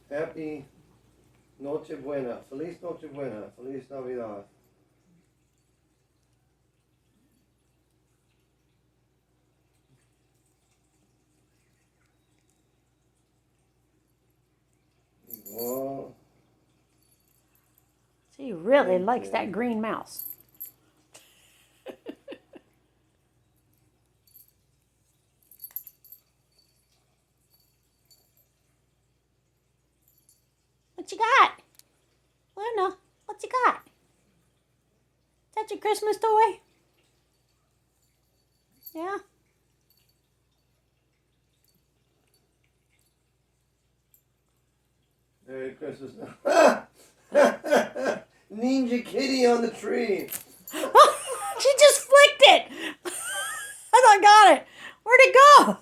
Happy Noche Buena. Feliz Noche Buena. Feliz Navidad. Igual. She really likes that green mouse. What you got? Luna, what you got? Is that your Christmas toy? Yeah. Merry Christmas. Ninja Kitty on the tree. She just flicked it. I thought I got it. Where'd it go?